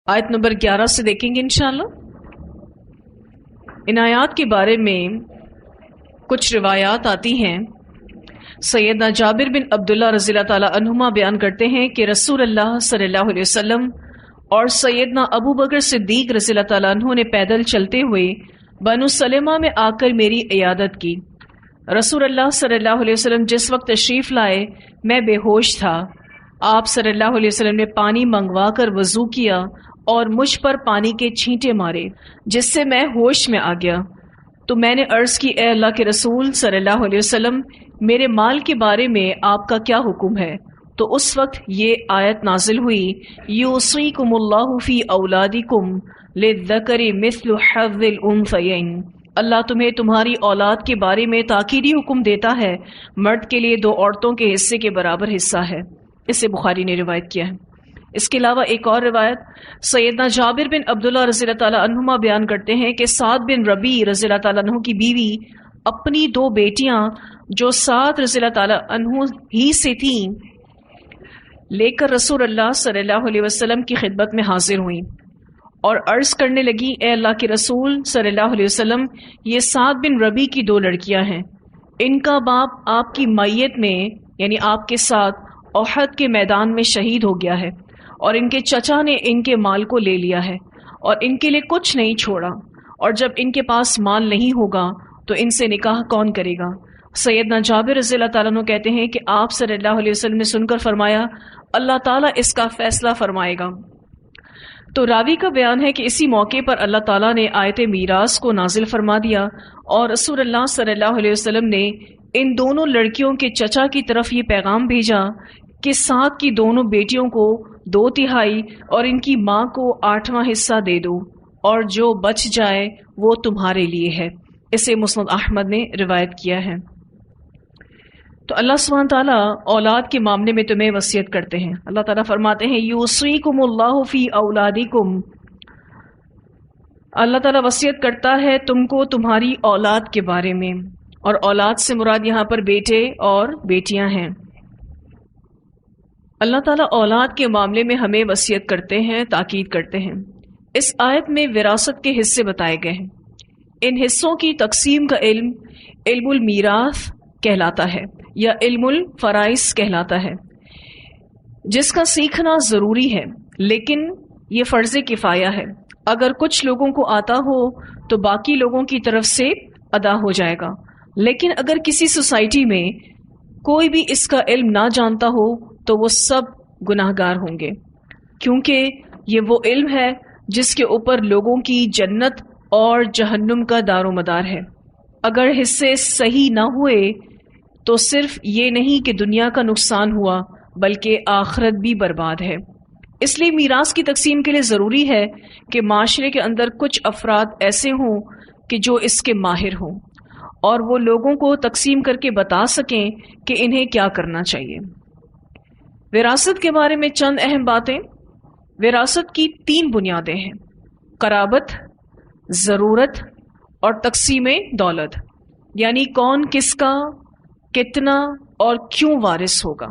آیت نمبر 11 سے دیکھیں گے انشاءاللہ۔ ان آیات کے بارے میں کچھ روایات آتی ہیں۔ سیدنا جابر بن عبداللہ رضی اللہ تعالی عنہما بیان کرتے ہیں کہ رسول اللہ صلی اللہ علیہ وسلم اور سیدنا ابو بکر صدیق رضی اللہ تعالیٰ عنہ نے پیدل چلتے ہوئے بنو سلمہ میں آ کر میری عیادت کی۔ رسول اللہ صلی اللہ علیہ وسلم جس وقت تشریف لائے میں بے ہوش تھا۔ آپ صلی اللہ علیہ وسلم نے پانی منگوا کر وضو کیا اور مجھ پر پانی کے چھینٹے مارے، جس سے میں ہوش میں آ گیا۔ تو میں نے عرض کی، اے اللہ کے رسول صلی اللہ علیہ وسلم، میرے مال کے بارے میں آپ کا کیا حکم ہے؟ تو اس وقت یہ آیت نازل ہوئی، یوصیکم اللہ فی اولادکم للذکر مثل حظ الانثیین۔ اللہ تمہیں تمہاری اولاد کے بارے میں تاکیدی حکم دیتا ہے، مرد کے لیے 2 عورتوں کے حصے کے برابر حصہ ہے۔ اسے بخاری نے روایت کیا ہے۔ اس کے علاوہ ایک اور روایت سیدنا جابر بن عبداللہ رضی اللہ تعالیٰ عنہما بیان کرتے ہیں کہ سعد بن ربیع رضی اللہ تعالیٰ عنہ کی بیوی اپنی 2 بیٹیاں جو سعد رضی اللہ تعالیٰ عنہ ہی سے تھیں لے کر رسول اللہ صلی اللہ علیہ وسلم کی خدمت میں حاضر ہوئیں اور عرض کرنے لگی، اے اللہ کے رسول صلی اللہ علیہ وسلم، یہ سعد بن ربیع کی 2 لڑکیاں ہیں، ان کا باپ آپ کی میت میں یعنی آپ کے ساتھ احد کے میدان میں شہید ہو گیا ہے، اور ان کے چچا نے ان کے مال کو لے لیا ہے اور ان کے لیے کچھ نہیں چھوڑا، اور جب ان کے پاس مال نہیں ہوگا تو ان سے نکاح کون کرے گا؟ سیدنا جابر رضی اللہ تعالیٰ عنہ کہتے ہیں کہ آپ صلی اللہ علیہ وسلم نے سن کر فرمایا، اللہ تعالیٰ اس کا فیصلہ فرمائے گا۔ تو راوی کا بیان ہے کہ اسی موقع پر اللہ تعالیٰ نے آیت میراث کو نازل فرما دیا اور رسول اللہ صلی اللہ علیہ وسلم نے ان دونوں لڑکیوں کے چچا کی طرف یہ پیغام بھیجا کہ سعد کی دونوں بیٹیوں کو 2/3 اور ان کی ماں کو 8واں حصہ دے دو، اور جو بچ جائے وہ تمہارے لیے ہے۔ اسے مسند احمد نے روایت کیا ہے۔ تو اللہ سبحانہ تعالیٰ اولاد کے معاملے میں تمہیں وصیت کرتے ہیں۔ اللہ تعالیٰ فرماتے ہیں، یوصیکم اللہ فی اولادکم، اللہ تعالیٰ وصیت کرتا ہے تم کو تمہاری اولاد کے بارے میں، اور اولاد سے مراد یہاں پر بیٹے اور بیٹیاں ہیں۔ اللہ تعالیٰ اولاد کے معاملے میں ہمیں وصیت کرتے ہیں، تاکید کرتے ہیں۔ اس آیت میں وراثت کے حصے بتائے گئے ہیں۔ ان حصوں کی تقسیم کا علم علم المیراث کہلاتا ہے یا علم الفرائض کہلاتا ہے، جس کا سیکھنا ضروری ہے، لیکن یہ فرض کفایہ ہے۔ اگر کچھ لوگوں کو آتا ہو تو باقی لوگوں کی طرف سے ادا ہو جائے گا، لیکن اگر کسی سوسائٹی میں کوئی بھی اس کا علم نہ جانتا ہو تو وہ سب گناہ گار ہوں گے، کیونکہ یہ وہ علم ہے جس کے اوپر لوگوں کی جنت اور جہنم کا دار و مدار ہے۔ اگر حصے صحیح نہ ہوئے تو صرف یہ نہیں کہ دنیا کا نقصان ہوا بلکہ آخرت بھی برباد ہے۔ اس لیے میراث کی تقسیم کے لیے ضروری ہے کہ معاشرے کے اندر کچھ افراد ایسے ہوں کہ جو اس کے ماہر ہوں اور وہ لوگوں کو تقسیم کر کے بتا سکیں کہ انہیں کیا کرنا چاہیے۔ وراثت کے بارے میں چند اہم باتیں۔ وراثت کی 3 بنیادیں ہیں: قرابت، ضرورت اور تقسیم دولت، یعنی کون کس کا کتنا اور کیوں وارث ہوگا۔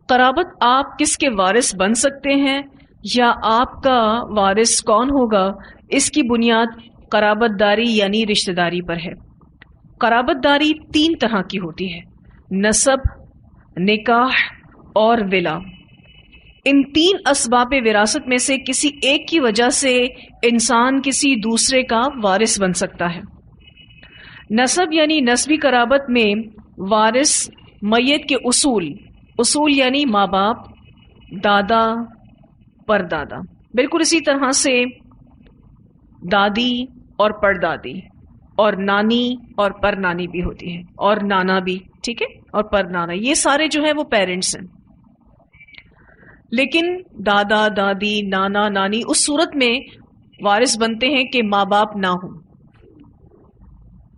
قرابت، آپ کس کے وارث بن سکتے ہیں یا آپ کا وارث کون ہوگا، اس کی بنیاد قرابت داری یعنی رشتہ داری پر ہے۔ قرابت داری 3 طرح کی ہوتی ہے: نسب، نکاح اور ولا۔ ان 3 اسباب وراثت میں سے کسی ایک کی وجہ سے انسان کسی دوسرے کا وارث بن سکتا ہے۔ نسب یعنی نسبی قرابت میں وارث میت کے اصول یعنی ماں باپ، دادا، پردادا، بالکل اسی طرح سے دادی اور پردادی اور نانی اور پرنانی بھی ہوتی ہے، اور نانا بھی، ٹھیک ہے، اور پرنانا، یہ سارے جو ہیں وہ پیرنٹس ہیں۔ لیکن دادا، دادی، نانا، نانی اس صورت میں وارث بنتے ہیں کہ ماں باپ نہ ہوں۔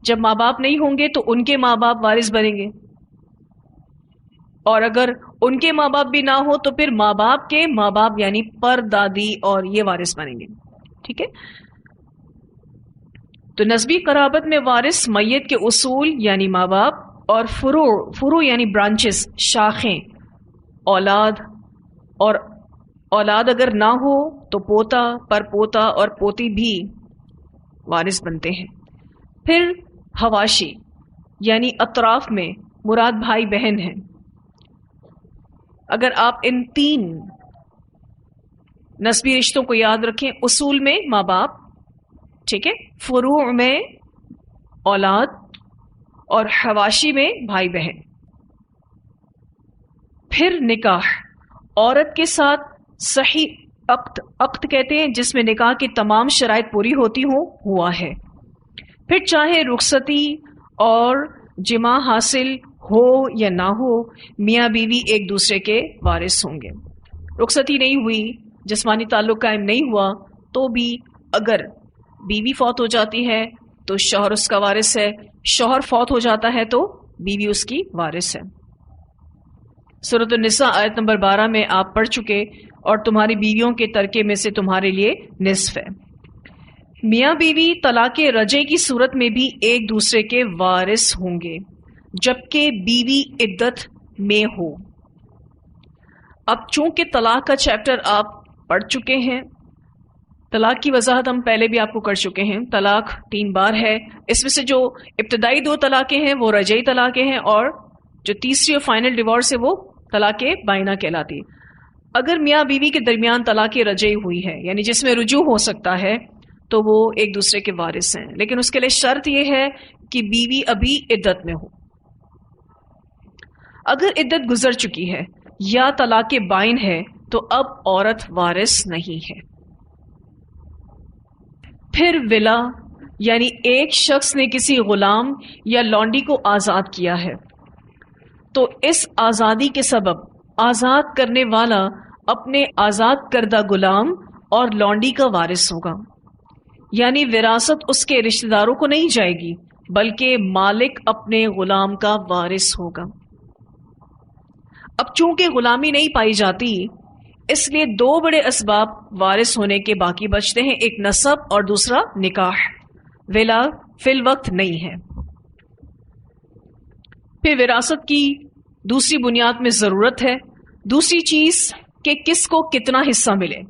جب ماں باپ نہیں ہوں گے تو ان کے ماں باپ وارث بنیں گے، اور اگر ان کے ماں باپ بھی نہ ہو تو پھر ماں باپ کے ماں باپ یعنی پر دادی اور یہ وارث بنیں گے، ٹھیک ہے۔ تو نسبی قرابت میں وارث میت کے اصول یعنی ماں باپ، اور فروع یعنی برانچز، شاخیں، اولاد اور اولاد اگر نہ ہو تو پوتا، پر پوتا اور پوتی بھی وارث بنتے ہیں۔ پھر حواشی یعنی اطراف میں مراد بھائی بہن ہیں۔ اگر آپ ان 3 نسبی رشتوں کو یاد رکھیں، اصول میں ماں باپ، ٹھیک ہے، فروع میں اولاد اور حواشی میں بھائی بہن۔ پھر نکاح، عورت کے ساتھ صحیح عقد کہتے ہیں جس میں نکاح کی تمام شرائط پوری ہوتی ہوا ہے۔ پھر چاہے رخصتی اور جماع حاصل ہو یا نہ ہو، میاں بیوی ایک دوسرے کے وارث ہوں گے۔ رخصتی نہیں ہوئی، جسمانی تعلق قائم نہیں ہوا، تو بھی اگر بیوی فوت ہو جاتی ہے تو شوہر اس کا وارث ہے، شوہر فوت ہو جاتا ہے تو بیوی اس کی وارث ہے۔ سورۃ النساء آیت نمبر 12 میں آپ پڑھ چکے، اور تمہاری بیویوں کے ترکے میں سے تمہارے لیے نصف ہے۔ میاں بیوی طلاق رجعی کی صورت میں بھی ایک دوسرے کے وارث ہوں گے جبکہ بیوی عدت میں ہو۔ اب چونکہ طلاق کا چیپٹر آپ پڑھ چکے ہیں، طلاق کی وضاحت ہم پہلے بھی آپ کو کر چکے ہیں۔ طلاق 3 بار ہے، اس میں سے جو ابتدائی 2 طلاقیں ہیں وہ رجعی طلاقیں ہیں، اور جو تیسری اور فائنل ڈیورس ہے وہ طلاق بائنہ کہلاتی۔ اگر میاں بیوی کے درمیان طلاق رجعی ہوئی ہے، یعنی جس میں رجوع ہو سکتا ہے، تو وہ ایک دوسرے کے وارث ہیں، لیکن اس کے لیے شرط یہ ہے کہ بیوی ابھی عدت میں ہو۔ اگر عدت گزر چکی ہے یا طلاق بائن ہے تو اب عورت وارث نہیں ہے۔ پھر ولا یعنی ایک شخص نے کسی غلام یا لونڈی کو آزاد کیا ہے تو اس آزادی کے سبب آزاد کرنے والا اپنے آزاد کردہ غلام اور لونڈی کا وارث ہوگا، یعنی وراثت اس کے رشتہ داروں کو نہیں جائے گی بلکہ مالک اپنے غلام کا وارث ہوگا۔ اب چونکہ غلامی نہیں پائی جاتی، اس لیے 2 بڑے اسباب وارث ہونے کے باقی بچتے ہیں، ایک نسب اور دوسرا نکاح۔ ولا فی الوقت نہیں ہے۔ پھر وراثت کی دوسری بنیاد میں ضرورت ہے، دوسری چیز کہ کس کو کتنا حصہ ملے۔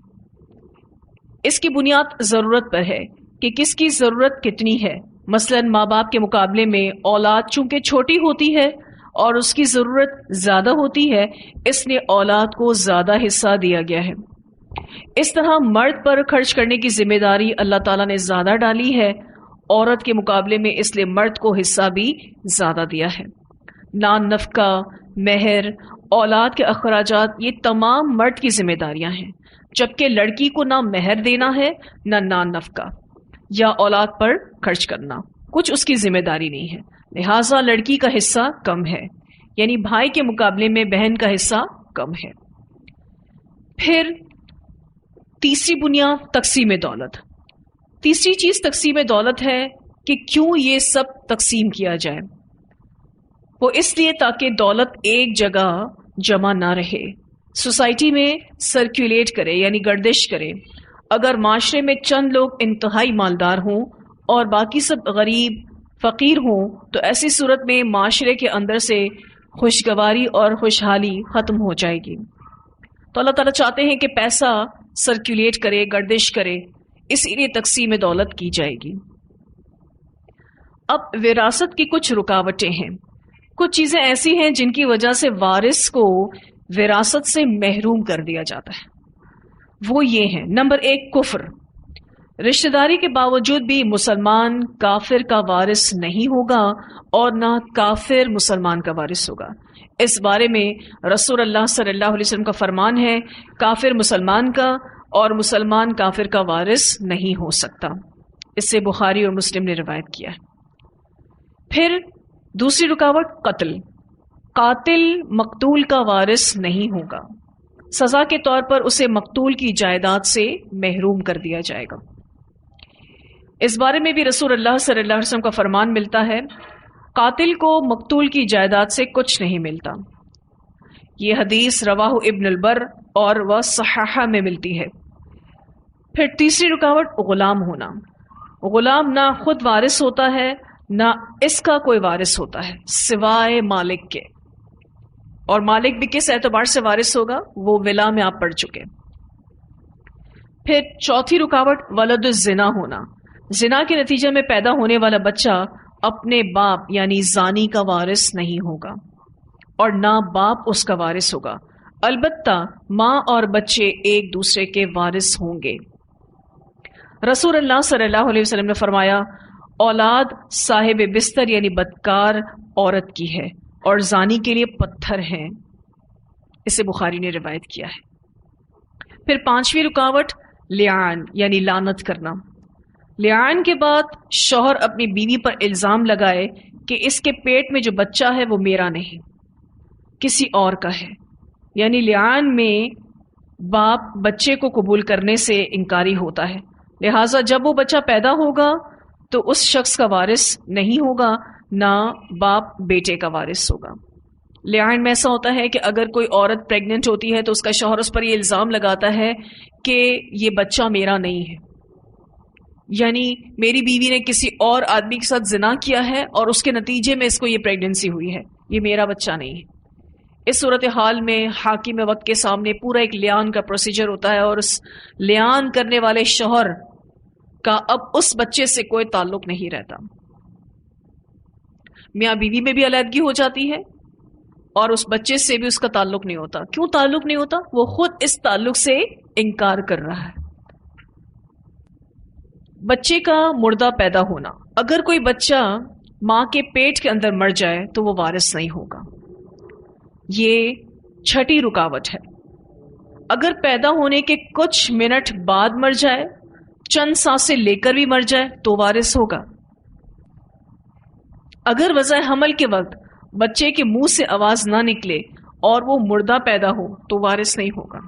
اس کی بنیاد ضرورت پر ہے کہ کس کی ضرورت کتنی ہے۔ مثلا ماں باپ کے مقابلے میں اولاد چونکہ چھوٹی ہوتی ہے اور اس کی ضرورت زیادہ ہوتی ہے، اس لیے اولاد کو زیادہ حصہ دیا گیا ہے۔ اس طرح مرد پر خرچ کرنے کی ذمہ داری اللہ تعالیٰ نے زیادہ ڈالی ہے عورت کے مقابلے میں، اس لیے مرد کو حصہ بھی زیادہ دیا ہے۔ نان نفقہ، مہر، اولاد کے اخراجات، یہ تمام مرد کی ذمہ داریاں ہیں، جبکہ لڑکی کو نہ مہر دینا ہے، نہ نان نفقہ یا اولاد پر خرچ کرنا، کچھ اس کی ذمہ داری نہیں ہے، لہٰذا لڑکی کا حصہ کم ہے، یعنی بھائی کے مقابلے میں بہن کا حصہ کم ہے۔ پھر تیسری بنیاد تقسیم دولت۔ تیسری چیز تقسیم دولت ہے کہ کیوں یہ سب تقسیم کیا جائے، وہ اس لیے تاکہ دولت ایک جگہ جمع نہ رہے، سوسائٹی میں سرکولیٹ کرے یعنی گردش کرے۔ اگر معاشرے میں چند لوگ انتہائی مالدار ہوں اور باقی سب غریب فقیر ہوں تو ایسی صورت میں معاشرے کے اندر سے خوشگواری اور خوشحالی ختم ہو جائے گی۔ تو اللہ تعالیٰ چاہتے ہیں کہ پیسہ سرکولیٹ کرے، گردش کرے، اسی لیے تقسیم دولت کی جائے گی۔ اب وراثت کی کچھ رکاوٹیں ہیں، کچھ چیزیں ایسی ہیں جن کی وجہ سے وارث کو وراثت سے محروم کر دیا جاتا ہے۔ وہ یہ ہیں، نمبر 1 کفر، رشتہ داری کے باوجود بھی مسلمان کافر کا وارث نہیں ہوگا اور نہ کافر مسلمان کا وارث ہوگا۔ اس بارے میں رسول اللہ صلی اللہ علیہ وسلم کا فرمان ہے، کافر مسلمان کا اور مسلمان کافر کا وارث نہیں ہو سکتا۔ اس سے بخاری اور مسلم نے روایت کیا ہے۔ پھر دوسری رکاوٹ قتل، قاتل مقتول کا وارث نہیں ہوگا، سزا کے طور پر اسے مقتول کی جائیداد سے محروم کر دیا جائے گا۔ اس بارے میں بھی رسول اللہ صلی اللہ علیہ وسلم کا فرمان ملتا ہے، قاتل کو مقتول کی جائیداد سے کچھ نہیں ملتا۔ یہ حدیث رواہ ابن البر اور وصححہ میں ملتی ہے۔ پھر تیسری رکاوٹ غلام ہونا، غلام نہ خود وارث ہوتا ہے نہ اس کا کوئی وارث ہوتا ہے سوائے مالک کے، اور مالک بھی کس اعتبار سے وارث ہوگا وہ ولا میں آپ پڑھ چکے۔ پھر چوتھی رکاوٹ ولد الزنا ہونا، زنا کے نتیجے میں پیدا ہونے والا بچہ اپنے باپ یعنی زانی کا وارث نہیں ہوگا اور نہ باپ اس کا وارث ہوگا، البتہ ماں اور بچے ایک دوسرے کے وارث ہوں گے۔ رسول اللہ صلی اللہ علیہ وسلم نے فرمایا، اولاد صاحب بستر یعنی بدکار عورت کی ہے اور زانی کے لیے پتھر ہیں، اسے بخاری نے روایت کیا ہے۔ پھر پانچویں رکاوٹ لعان یعنی لعنت کرنا، لعان کے بعد شوہر اپنی بیوی پر الزام لگائے کہ اس کے پیٹ میں جو بچہ ہے وہ میرا نہیں کسی اور کا ہے، یعنی لعان میں باپ بچے کو قبول کرنے سے انکاری ہوتا ہے، لہٰذا جب وہ بچہ پیدا ہوگا تو اس شخص کا وارث نہیں ہوگا، نہ باپ بیٹے کا وارث ہوگا۔ لعان میں ایسا ہوتا ہے کہ اگر کوئی عورت پریگننٹ ہوتی ہے تو اس کا شوہر اس پر یہ الزام لگاتا ہے کہ یہ بچہ میرا نہیں ہے، یعنی میری بیوی نے کسی اور آدمی کے ساتھ زنا کیا ہے اور اس کے نتیجے میں اس کو یہ پریگننسی ہوئی ہے، یہ میرا بچہ نہیں ہے۔ اس صورتحال میں حاکم وقت کے سامنے پورا ایک لعان کا پروسیجر ہوتا ہے اور اس لعان کرنے والے شوہر کا اب اس بچے سے کوئی تعلق نہیں رہتا، میاں بیوی میں بھی علیحدگی ہو جاتی ہے اور اس بچے سے بھی اس کا تعلق نہیں ہوتا۔ کیوں تعلق نہیں ہوتا؟ وہ خود اس تعلق سے انکار کر رہا ہے۔ بچے کا مردہ پیدا ہونا، اگر کوئی بچہ ماں کے پیٹ کے اندر مر جائے تو وہ وارث نہیں ہوگا، یہ چھٹی رکاوٹ ہے۔ اگر پیدا ہونے کے کچھ منٹ بعد مر جائے، چند سانسیں لے کر بھی مر جائے تو وارث ہوگا۔ اگر وضع حمل کے وقت بچے کے منہ سے آواز نہ نکلے اور وہ مردہ پیدا ہو تو وارث نہیں ہوگا،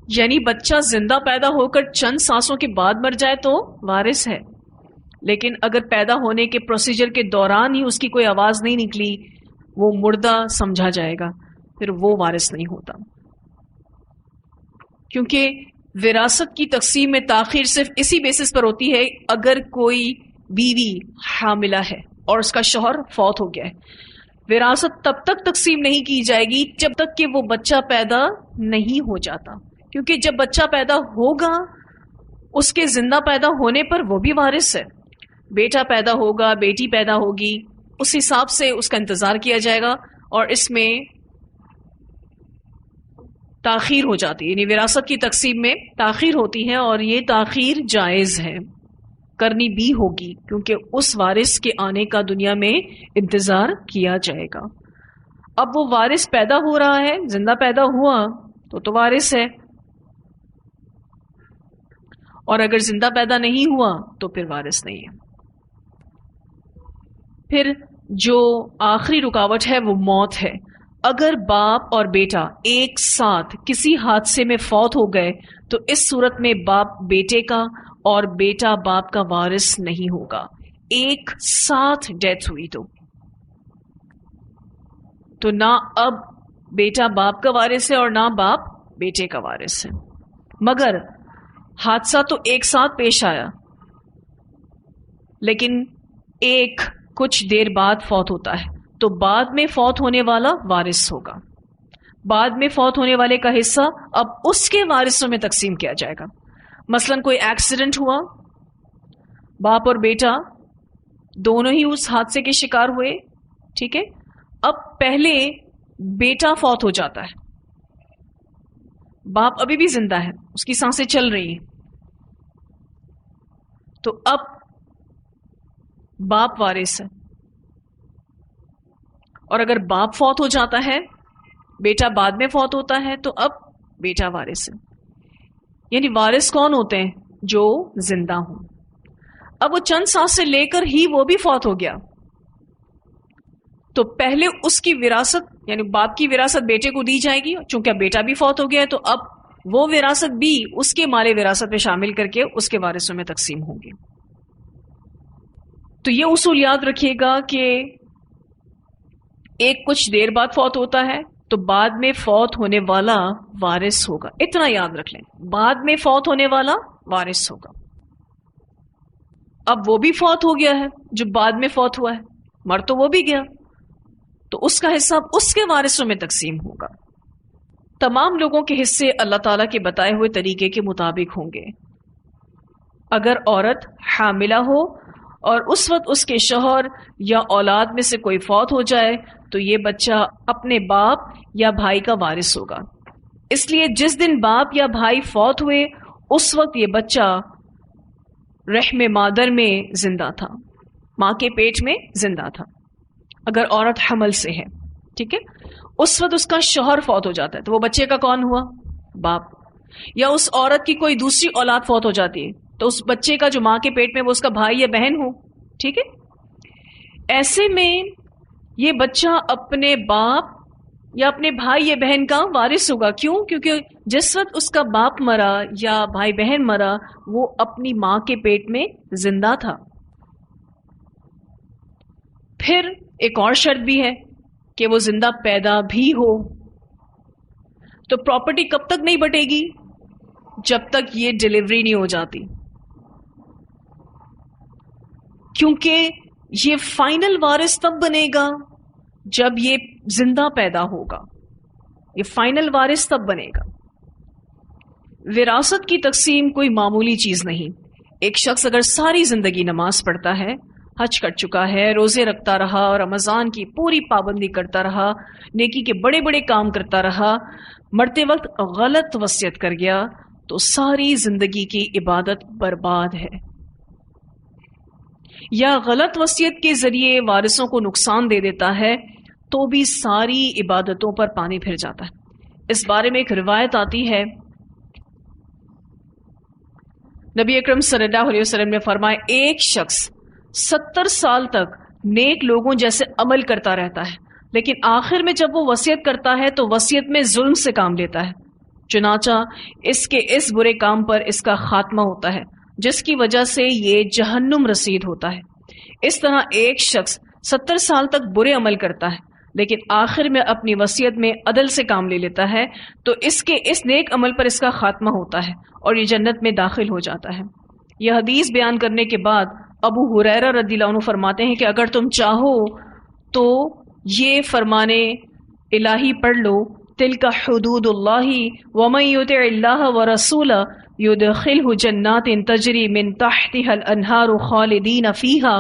یعنی بچہ زندہ پیدا ہو کر چند سانسوں کے بعد مر جائے تو وارث ہے، لیکن اگر پیدا ہونے کے پروسیجر کے دوران ہی اس کی کوئی آواز نہیں نکلی، وہ مردہ سمجھا جائے گا، پھر وہ وارث نہیں ہوتا۔ کیونکہ وراثت کی تقسیم میں تاخیر صرف اسی بیسس پر ہوتی ہے اگر کوئی بیوی حاملہ ہے اور اس کا شوہر فوت ہو گیا ہے، وراثت تب تک تقسیم نہیں کی جائے گی جب تک کہ وہ بچہ پیدا نہیں ہو جاتا، کیونکہ جب بچہ پیدا ہوگا اس کے زندہ پیدا ہونے پر وہ بھی وارث ہے، بیٹا پیدا ہوگا، بیٹی پیدا ہوگی، اس حساب سے اس کا انتظار کیا جائے گا اور اس میں تاخیر ہو جاتی ہے، یعنی وراثت کی تقسیم میں تاخیر ہوتی ہے اور یہ تاخیر جائز ہے، کرنی بھی ہوگی، کیونکہ اس وارث کے آنے کا دنیا میں انتظار کیا جائے گا۔ اب وہ وارث پیدا ہو رہا ہے، زندہ پیدا ہوا تو وارث ہے، اور اگر زندہ پیدا نہیں ہوا تو پھر وارث نہیں ہے۔ پھر جو آخری رکاوٹ ہے وہ موت ہے۔ اگر باپ اور بیٹا ایک ساتھ کسی حادثے میں فوت ہو گئے تو اس صورت میں باپ بیٹے کا اور بیٹا باپ کا وارث نہیں ہوگا، ایک ساتھ ڈیتھ ہوئی تو نہ اب بیٹا باپ کا وارث ہے اور نہ باپ بیٹے کا وارث ہے، مگر حادثہ تو ایک ساتھ پیش آیا لیکن ایک کچھ دیر بعد فوت ہوتا ہے تو بعد میں فوت ہونے والا وارث ہوگا، بعد میں فوت ہونے والے کا حصہ اب اس کے وارثوں میں تقسیم کیا جائے گا۔ مثلا کوئی ایکسیڈنٹ ہوا، باپ اور بیٹا دونوں ہی اس حادثے کے شکار ہوئے، ٹھیک ہے، اب پہلے بیٹا فوت ہو جاتا ہے، باپ ابھی بھی زندہ ہے، اس کی سانسیں چل رہی ہیں، تو اب باپ وارث ہے، اور اگر باپ فوت ہو جاتا ہے، بیٹا بعد میں فوت ہوتا ہے تو اب بیٹا وارث ہے۔ یعنی وارث کون ہوتے ہیں؟ جو زندہ ہوں۔ اب وہ چند سانسیں لے کر ہی وہ بھی فوت ہو گیا تو پہلے اس کی وراثت یعنی باپ کی وراثت بیٹے کو دی جائے گی، چونکہ اب بیٹا بھی فوت ہو گیا ہے تو اب وہ وراثت بھی اس کے مال وراثت میں شامل کر کے اس کے وارثوں میں تقسیم ہوگی۔ تو یہ اصول یاد رکھیے گا کہ ایک کچھ دیر بعد فوت ہوتا ہے تو بعد میں فوت ہونے والا وارث ہوگا، اتنا یاد رکھ لیں، بعد میں فوت ہونے والا وارث ہوگا۔ اب وہ بھی فوت ہو گیا ہے جو بعد میں فوت ہوا ہے، مر تو وہ بھی گیا تو اس کا حصہ اس کے وارثوں میں تقسیم ہوگا۔ تمام لوگوں کے حصے اللہ تعالیٰ کے بتائے ہوئے طریقے کے مطابق ہوں گے۔ اگر عورت حاملہ ہو اور اس وقت اس کے شوہر یا اولاد میں سے کوئی فوت ہو جائے تو یہ بچہ اپنے باپ یا بھائی کا وارث ہوگا۔ اس لیے جس دن باپ یا بھائی فوت ہوئے اس وقت یہ بچہ رحم مادر میں زندہ تھا، ماں کے پیٹ میں زندہ تھا۔ اگر عورت حمل سے ہے، ٹھیک ہے، اس وقت اس کا شوہر فوت ہو جاتا ہے تو وہ بچے کا کون ہوا؟ باپ۔ یا اس عورت کی کوئی دوسری اولاد فوت ہو جاتی ہے تو اس بچے کا جو ماں کے پیٹ میں وہ اس کا بھائی یا بہن ہو، ٹھیک ہے۔ ایسے میں یہ بچہ اپنے باپ یا اپنے بھائی یا بہن کا وارث ہوگا۔ کیوں؟ کیونکہ جس وقت اس کا باپ مرا یا بھائی بہن مرا وہ اپنی ماں کے پیٹ میں زندہ تھا۔ پھر ایک اور شرط بھی ہے کہ وہ زندہ پیدا بھی ہو۔ تو پراپرٹی کب تک نہیں بٹے گی؟ جب تک یہ ڈیلیوری نہیں ہو جاتی، کیونکہ یہ فائنل وارث تب بنے گا جب یہ زندہ پیدا ہوگا۔ یہ فائنل وارث تب بنے گا۔ وراثت کی تقسیم کوئی معمولی چیز نہیں۔ ایک شخص اگر ساری زندگی نماز پڑھتا ہے، حج کر چکا ہے، روزے رکھتا رہا اور رمضان کی پوری پابندی کرتا رہا، نیکی کے بڑے بڑے کام کرتا رہا، مرتے وقت غلط وصیت کر گیا تو ساری زندگی کی عبادت برباد ہے۔ یا غلط وصیت کے ذریعے وارثوں کو نقصان دے دیتا ہے تو بھی ساری عبادتوں پر پانی پھر جاتا ہے۔ اس بارے میں ایک روایت آتی ہے، نبی اکرم صلی اللہ علیہ وسلم نے فرمایا ایک شخص 70 سال تک نیک لوگوں جیسے عمل کرتا رہتا ہے، لیکن آخر میں جب وہ وصیت کرتا ہے تو وصیت میں ظلم سے کام لیتا ہے، چنانچہ اس کے اس برے کام پر اس کا خاتمہ ہوتا ہے جس کی وجہ سے یہ جہنم رسید ہوتا ہے۔ اس طرح ایک شخص 70 سال تک برے عمل کرتا ہے لیکن آخر میں اپنی وصیت میں عدل سے کام لے لیتا ہے تو اس کے اس نیک عمل پر اس کا خاتمہ ہوتا ہے اور یہ جنت میں داخل ہو جاتا ہے۔ یہ حدیث بیان کرنے کے بعد ابو ہریرہ رضی اللہ عنہ فرماتے ہیں کہ اگر تم چاہو تو یہ فرمان الہی پڑھ لو، تلک حدود اللہ ومن یطع اللہ ورسولہ یدخلہ جنات تجری من تحتها الانہار خالدین فیہا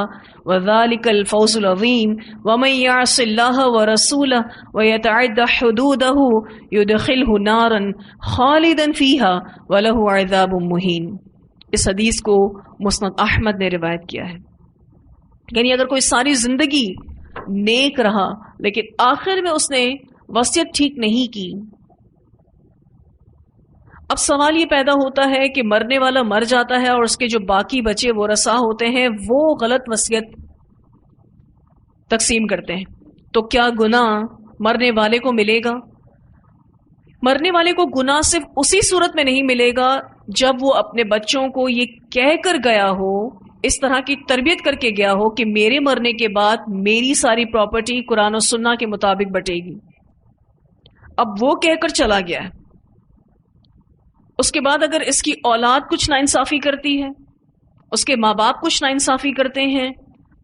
وذلک الفوز العظیم ومن یعص اللہ ورسولہ ویتعد حدودہ یدخلہ نارا خالدا فیہا ولہ عذاب مہین۔ اس حدیث کو مسند احمد نے روایت کیا ہے۔ یعنی اگر کوئی ساری زندگی نیک رہا لیکن آخر میں اس نے وصیت ٹھیک نہیں کی، اب سوال یہ پیدا ہوتا ہے کہ مرنے والا مر جاتا ہے اور اس کے جو باقی بچے ورثاء ہوتے ہیں وہ غلط وصیت تقسیم کرتے ہیں، تو کیا گناہ مرنے والے کو ملے گا؟ مرنے والے کو گناہ صرف اسی صورت میں نہیں ملے گا جب وہ اپنے بچوں کو یہ کہہ کر گیا ہو، اس طرح کی تربیت کر کے گیا ہو کہ میرے مرنے کے بعد میری ساری پراپرٹی قرآن و سنہ کے مطابق بٹے گی۔ اب وہ کہہ کر چلا گیا ہے، اس کے بعد اگر اس کی اولاد کچھ ناانصافی کرتی ہے، اس کے ماں باپ کچھ ناانصافی کرتے ہیں،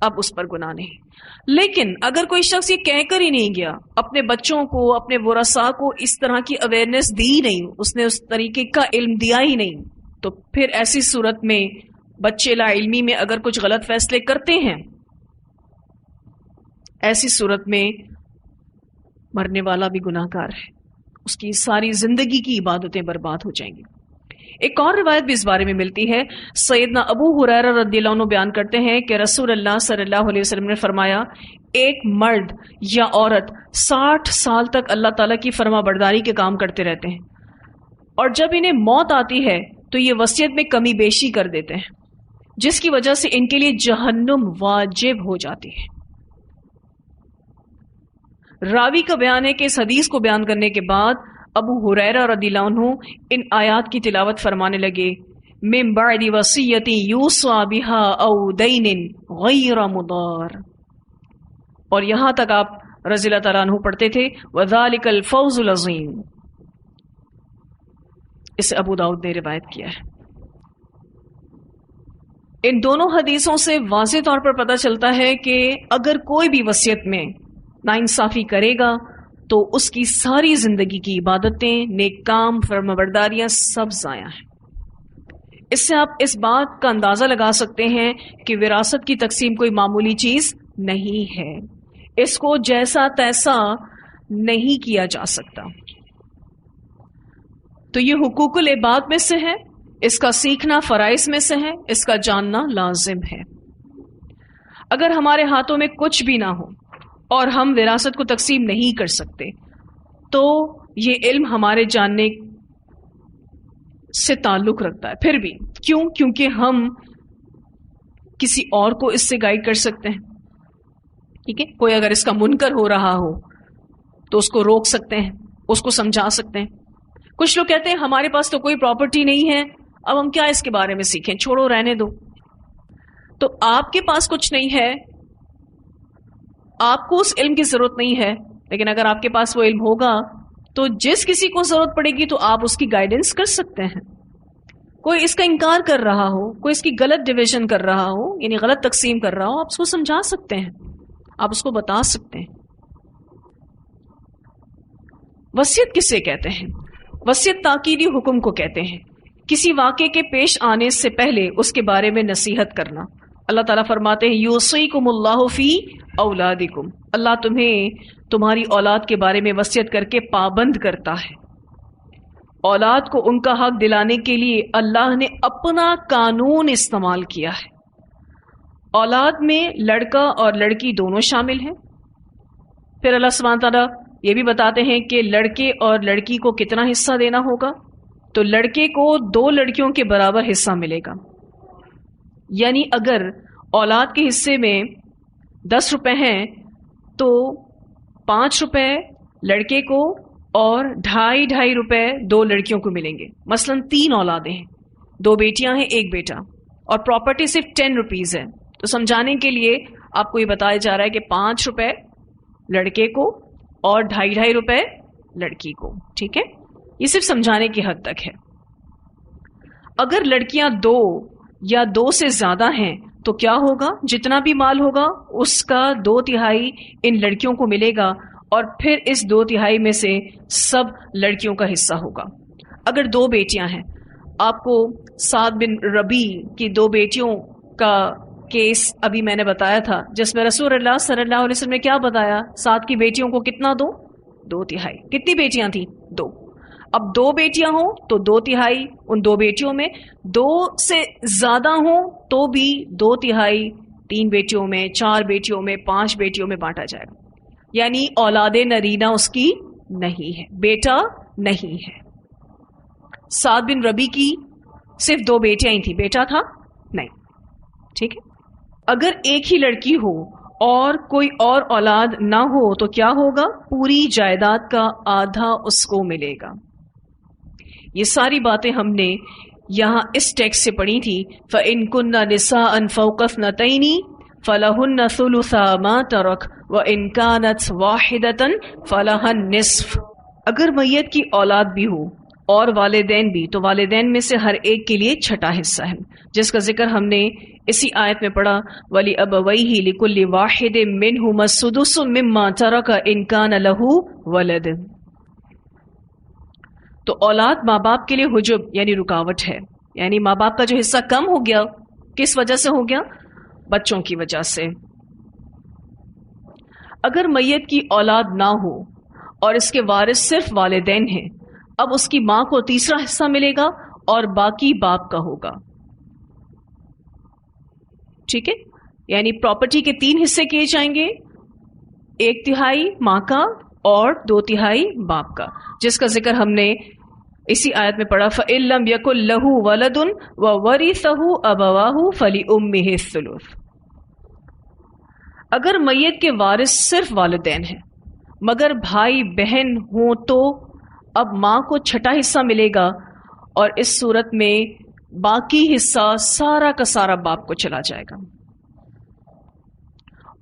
اب اس پر گناہ نہیں۔ لیکن اگر کوئی شخص یہ کہہ کر ہی نہیں گیا، اپنے بچوں کو، اپنے ورثاء کو اس طرح کی اویئرنیس دی نہیں، اس نے اس طریقے کا علم دیا ہی نہیں، تو پھر ایسی صورت میں بچے لا علمی میں اگر کچھ غلط فیصلے کرتے ہیں، ایسی صورت میں مرنے والا بھی گناہ گار ہے، اس کی ساری زندگی کی عبادتیں برباد ہو جائیں گی۔ ایک اور روایت بھی اس بارے میں ملتی ہے، سیدنا ابو ہریرہ رضی اللہ عنہ بیان کرتے ہیں کہ رسول اللہ صلی اللہ علیہ وسلم نے فرمایا ایک مرد یا عورت 60 سال تک اللہ تعالیٰ کی فرما برداری کے کام کرتے رہتے ہیں اور جب انہیں موت آتی ہے تو یہ وصیت میں کمی بیشی کر دیتے ہیں جس کی وجہ سے ان کے لیے جہنم واجب ہو جاتی ہے۔ راوی کا بیان ہے کہ اس حدیث کو بیان کرنے کے بعد ابو ہریرہ رضی اللہ عنہ ان آیات کی تلاوت فرمانے لگے، من بعد وصیۃ یوصی بها او دین غیر مضار، اور یہاں تک آپ رضی اللہ تعالیٰ عنہ پڑھتے تھے وذالک الفوز العظیم۔ اسے ابو داؤد نے روایت کیا ہے۔ ان دونوں حدیثوں سے واضح طور پر پتہ چلتا ہے کہ اگر کوئی بھی وصیت میں ناانصافی کرے گا تو اس کی ساری زندگی کی عبادتیں، نیک کام، فرمانبرداریاں سب ضائع ہیں۔ اس سے آپ اس بات کا اندازہ لگا سکتے ہیں کہ وراثت کی تقسیم کوئی معمولی چیز نہیں ہے، اس کو جیسا تیسا نہیں کیا جا سکتا۔ تو یہ حقوق العباد میں سے ہے، اس کا سیکھنا فرائض میں سے ہے، اس کا جاننا لازم ہے۔ اگر ہمارے ہاتھوں میں کچھ بھی نہ ہو اور ہم وراثت کو تقسیم نہیں کر سکتے تو یہ علم ہمارے جاننے سے تعلق رکھتا ہے۔ پھر بھی کیوں؟ کیونکہ ہم کسی اور کو اس سے گائیڈ کر سکتے ہیں، ٹھیک ہے؟ کوئی اگر اس کا منکر ہو رہا ہو تو اس کو روک سکتے ہیں، اس کو سمجھا سکتے ہیں۔ کچھ لوگ کہتے ہیں ہمارے پاس تو کوئی پراپرٹی نہیں ہے، اب ہم کیا اس کے بارے میں سیکھیں، چھوڑو، رہنے دو۔ تو آپ کے پاس کچھ نہیں ہے، آپ کو اس علم کی ضرورت نہیں ہے، لیکن اگر آپ کے پاس وہ علم ہوگا تو جس کسی کو ضرورت پڑے گی تو آپ اس کی گائیڈنس کر سکتے ہیں۔ کوئی اس کا انکار کر رہا ہو، کوئی اس کی غلط ڈویژن کر رہا ہو، یعنی غلط تقسیم کر رہا ہو، آپ اس کو سمجھا سکتے ہیں، آپ اس کو بتا سکتے ہیں۔ وصیت کسے کہتے ہیں؟ وصیت تاکیدی حکم کو کہتے ہیں، کسی واقعے کے پیش آنے سے پہلے اس کے بارے میں نصیحت کرنا۔ اللہ تعالیٰ فرماتے ہیں یوصیکم اللہ فی اولادکم، اللہ تمہیں تمہاری اولاد کے بارے میں وصیت کر کے پابند کرتا ہے۔ اولاد کو ان کا حق دلانے کے لیے اللہ نے اپنا قانون استعمال کیا ہے۔ اولاد میں لڑکا اور لڑکی دونوں شامل ہیں۔ پھر اللہ سبحانہ تعالیٰ یہ بھی بتاتے ہیں کہ لڑکے اور لڑکی کو کتنا حصہ دینا ہوگا، تو لڑکے کو 2 لڑکیوں کے برابر حصہ ملے گا، یعنی اگر اولاد کے حصے میں 10 روپے ہیں تو 5 روپے لڑکے کو اور 2.5 روپے 2 لڑکیوں کو ملیں گے۔ مثلا 3 اولادیں ہیں، 2 بیٹیاں ہیں 1 بیٹا، اور پراپرٹی صرف 10 روپیز ہے، تو سمجھانے کے لیے آپ کو یہ بتایا جا رہا ہے کہ 5 روپے لڑکے کو اور 2.5 روپے لڑکی کو، ٹھیک ہے؟ یہ صرف سمجھانے کی حد تک ہے۔ اگر لڑکیاں 2 یا 2 سے زیادہ ہیں تو کیا ہوگا؟ جتنا بھی مال ہوگا اس کا 2/3 ان لڑکیوں کو ملے گا، اور پھر اس 2/3 میں سے سب لڑکیوں کا حصہ ہوگا۔ اگر 2 بیٹیاں ہیں، آپ کو سعد بن ربی کی 2 بیٹیوں کا کیس ابھی میں نے بتایا تھا، جس میں رسول اللہ صلی اللہ علیہ وسلم نے کیا بتایا؟ سعد کی بیٹیوں کو کتنا دو؟ 2/3۔ کتنی بیٹیاں تھیں؟ 2۔ اب 2 بیٹیاں ہوں تو 2/3 ان 2 بیٹیوں میں، 2 سے زیادہ ہوں تو بھی 2/3 3 بیٹیوں میں، 4 بیٹیوں میں، 5 بیٹیوں میں بانٹا جائے گا، یعنی اولاد نرینہ اس کی نہیں ہے، بیٹا نہیں ہے۔ سعد بن ربی کی صرف 2 بیٹیاں ہی تھیں، بیٹا تھا نہیں، ٹھیک ہے؟ اگر ایک ہی لڑکی ہو اور کوئی اور اولاد نہ ہو تو کیا ہوگا؟ پوری جائیداد کا آدھا اس کو ملے گا۔ یہ ساری باتیں ہم نے یہاں اس ٹیکسٹ سے پڑھی تھی، فَإِن كُنَّ نِسَاءً فَوْقَ اثْنَتَيْنِ فَلَهُنَّ ثُلُثَا مَا تَرَكَ وَإِن كَانَتْ وَاحِدَةً فَلَهَا النِّصْفُ۔ اگر میت کی اولاد بھی ہو اور والدین بھی، تو والدین میں سے ہر ایک کے لیے چھٹا حصہ ہے، جس کا ذکر ہم نے اسی آیت میں پڑھا، وَلِأَبَوَيْهِ لِكُلِّ وَاحِدٍ مِّنْهُمَا السُّدُسُ مِمَّا تَرَكَ إِن كَانَ لَهُ وَلَدٌ۔ تو اولاد ماں باپ کے لیے حجب یعنی رکاوٹ ہے، یعنی ماں باپ کا جو حصہ کم ہو گیا، کس وجہ سے ہو گیا؟ بچوں کی وجہ سے۔ اگر میت کی اولاد نہ ہو اور اس کے وارث صرف والدین ہیں، اب اس کی ماں کو تیسرا حصہ ملے گا اور باقی باپ کا ہوگا، ٹھیک ہے؟ یعنی پراپرٹی کے 3 حصے کیے جائیں گے، 1/3 ماں کا اور 2/3 باپ کا، جس کا ذکر ہم نے اسی آیت میں پڑھا، فَإِن لَّمْ يَكُن لَّهُ وَلَدٌ وَوَرِثَهُ أَبَوَاهُ فَلِأُمِّهِ الثُّلُثُ۔ اگر میت کے وارث صرف والدین ہیں مگر بھائی بہن ہوں تو اب ماں کو چھٹا حصہ ملے گا، اور اس صورت میں باقی حصہ سارا کا سارا باپ کو چلا جائے گا۔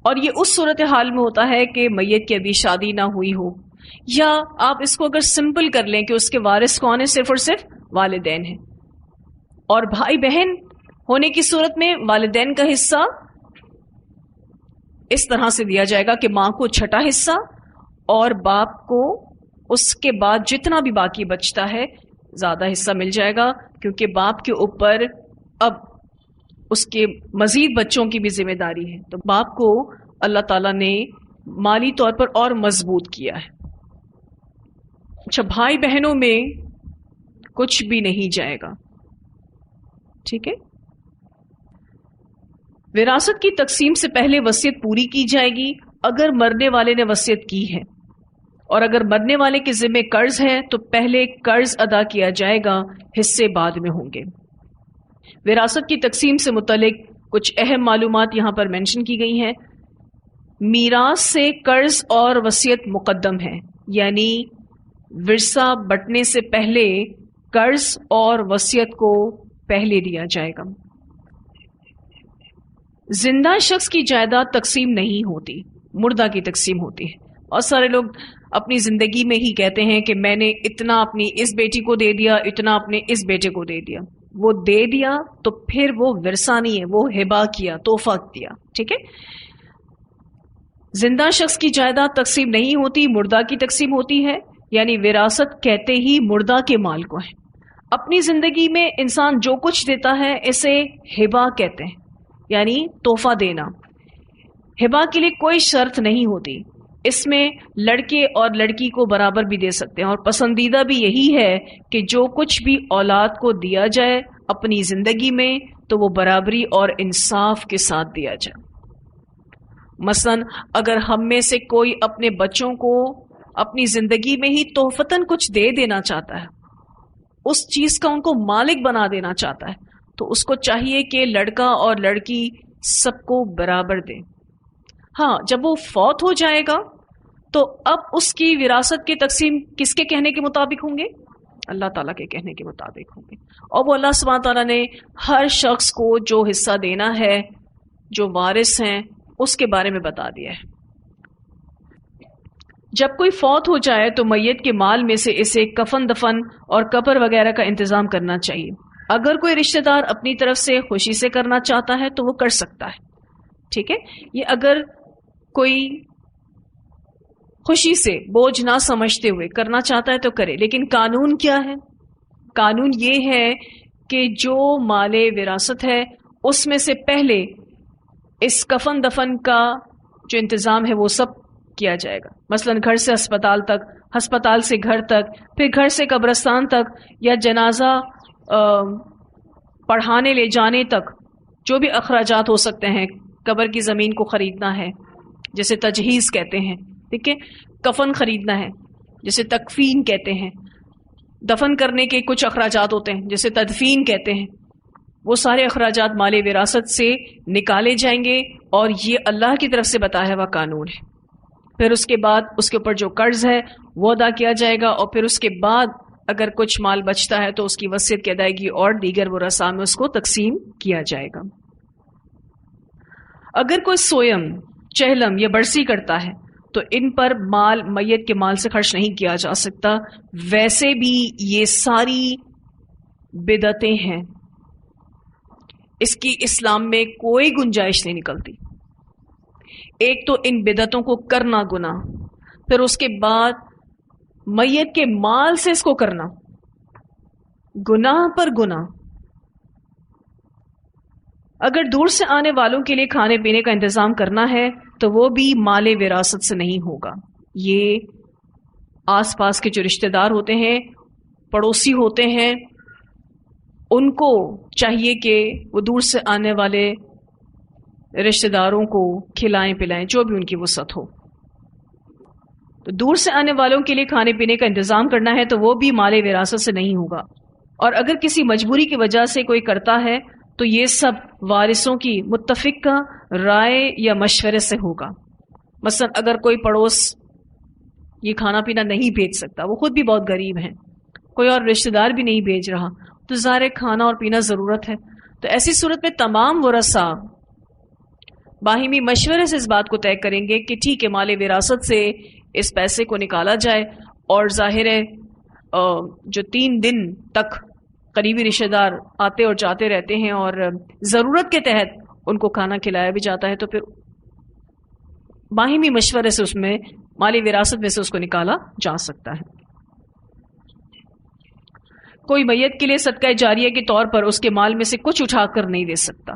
اور یہ اس صورتحال میں ہوتا ہے کہ میت کی ابھی شادی نہ ہوئی ہو، یا آپ اس کو اگر سمپل کر لیں کہ اس کے وارث کون ہیں؟ صرف اور صرف والدین ہیں، اور بھائی بہن ہونے کی صورت میں والدین کا حصہ اس طرح سے دیا جائے گا کہ ماں کو چھٹا حصہ اور باپ کو اس کے بعد جتنا بھی باقی بچتا ہے زیادہ حصہ مل جائے گا، کیونکہ باپ کے اوپر اب اس کے مزید بچوں کی بھی ذمہ داری ہے، تو باپ کو اللہ تعالیٰ نے مالی طور پر اور مضبوط کیا ہے۔ اچھا، بھائی بہنوں میں کچھ بھی نہیں جائے گا، ٹھیک ہے؟ وراثت کی تقسیم سے پہلے وصیت پوری کی جائے گی اگر مرنے والے نے وصیت کی ہے، اور اگر مرنے والے کے ذمہ قرض ہے تو پہلے قرض ادا کیا جائے گا، حصے بعد میں ہوں گے۔ وراثت کی تقسیم سے متعلق کچھ اہم معلومات یہاں پر مینشن کی گئی ہیں۔ میراث سے قرض اور وصیت مقدم ہے، یعنی ورثہ بٹنے سے پہلے قرض اور وصیت کو پہلے دیا جائے گا۔ زندہ شخص کی جائیداد تقسیم نہیں ہوتی، مردہ کی تقسیم ہوتی ہے۔ اور سارے لوگ اپنی زندگی میں ہی کہتے ہیں کہ میں نے اتنا اپنی اس بیٹی کو دے دیا، اتنا اپنے اس بیٹے کو دے دیا۔ وہ دے دیا تو پھر وہ ورثہ نہیں ہے، وہ ہبہ کیا، تحفہ دیا، ٹھیک ہے؟ زندہ شخص کی جائیداد تقسیم نہیں ہوتی، مردہ کی تقسیم ہوتی ہے، یعنی وراثت کہتے ہی مردہ کے مال کو ہے۔ اپنی زندگی میں انسان جو کچھ دیتا ہے اسے ہبہ کہتے ہیں، یعنی تحفہ دینا۔ ہبہ کے لیے کوئی شرط نہیں ہوتی، اس میں لڑکے اور لڑکی کو برابر بھی دے سکتے ہیں، اور پسندیدہ بھی یہی ہے کہ جو کچھ بھی اولاد کو دیا جائے اپنی زندگی میں تو وہ برابری اور انصاف کے ساتھ دیا جائے۔ مثلا اگر ہم میں سے کوئی اپنے بچوں کو اپنی زندگی میں ہی تحفتاً کچھ دے دینا چاہتا ہے، اس چیز کا ان کو مالک بنا دینا چاہتا ہے، تو اس کو چاہیے کہ لڑکا اور لڑکی سب کو برابر دے۔ ہاں، جب وہ فوت ہو جائے گا تو اب اس کی وراثت کی تقسیم کس کے کہنے کے مطابق ہوں گے؟ اللہ تعالیٰ کے کہنے کے مطابق ہوں گے، اور وہ اللہ سبحانہ تعالیٰ نے ہر شخص کو جو حصہ دینا ہے، جو وارث ہیں، اس کے بارے میں بتا دیا ہے۔ جب کوئی فوت ہو جائے تو میت کے مال میں سے اسے کفن دفن اور قبر وغیرہ کا انتظام کرنا چاہیے۔ اگر کوئی رشتہ دار اپنی طرف سے خوشی سے کرنا چاہتا ہے تو وہ کر سکتا ہے، ٹھیک ہے؟ یہ اگر کوئی خوشی سے بوجھ نہ سمجھتے ہوئے کرنا چاہتا ہے تو کرے، لیکن قانون کیا ہے؟ قانون یہ ہے کہ جو مال وراثت ہے اس میں سے پہلے اس کفن دفن کا جو انتظام ہے وہ سب کیا جائے گا۔ مثلا گھر سے ہسپتال تک، ہسپتال سے گھر تک، پھر گھر سے قبرستان تک، یا جنازہ پڑھانے لے جانے تک جو بھی اخراجات ہو سکتے ہیں، قبر کی زمین کو خریدنا ہے جسے تجہیز کہتے ہیں، ٹھیک ہے؟ کفن خریدنا ہے جسے تکفین کہتے ہیں، دفن کرنے کے کچھ اخراجات ہوتے ہیں جسے تدفین کہتے ہیں، وہ سارے اخراجات مال وراثت سے نکالے جائیں گے، اور یہ اللہ کی طرف سے بتایا ہوا قانون ہے۔ پھر اس کے بعد اس کے اوپر جو قرض ہے وہ ادا کیا جائے گا، اور پھر اس کے بعد اگر کچھ مال بچتا ہے تو اس کی وصیت کی ادائیگی اور دیگر ورثاء میں اس کو تقسیم کیا جائے گا۔ اگر کوئی سویم، چہلم یا برسی کرتا ہے تو ان پر مال میت کے مال سے خرچ نہیں کیا جا سکتا۔ ویسے بھی یہ ساری بدعتیں ہیں، اس کی اسلام میں کوئی گنجائش نہیں نکلتی۔ ایک تو ان بدعتوں کو کرنا گناہ، پھر اس کے بعد میت کے مال سے اس کو کرنا، گناہ پر گناہ۔ اگر دور سے آنے والوں کے لیے کھانے پینے کا انتظام کرنا ہے تو وہ بھی مال وراثت سے نہیں ہوگا۔ یہ آس پاس کے جو رشتہ دار ہوتے ہیں، پڑوسی ہوتے ہیں، ان کو چاہیے کہ وہ دور سے آنے والے رشتہ داروں کو کھلائیں پلائیں، جو بھی ان کی وسعت ہو۔ تو دور سے آنے والوں کے لیے کھانے پینے کا انتظام کرنا ہے تو وہ بھی مال وراثت سے نہیں ہوگا۔ اور اگر کسی مجبوری کی وجہ سے کوئی کرتا ہے تو یہ سب وارثوں کی متفقہ رائے یا مشورے سے ہوگا۔ مثلا اگر کوئی پڑوس یہ کھانا پینا نہیں بھیج سکتا، وہ خود بھی بہت غریب ہیں، کوئی اور رشتہ دار بھی نہیں بھیج رہا، تو ظاہر کھانا اور پینا ضرورت ہے، تو ایسی صورت میں تمام ورثاء باہمی مشورے سے اس بات کو طے کریں گے کہ ٹھیک ہے، مال وراثت سے اس پیسے کو نکالا جائے، اور ظاہر ہے جو 3 دن تک قریبی رشتہ دار آتے اور جاتے رہتے ہیں اور ضرورت کے تحت ان کو کھانا کھلایا بھی جاتا ہے، تو پھر باہمی مشورے سے اس میں مالی وراثت میں سے اس کو نکالا جا سکتا ہے۔ کوئی میت کے لیے صدقہ جاریہ کے طور پر اس کے مال میں سے کچھ اٹھا کر نہیں دے سکتا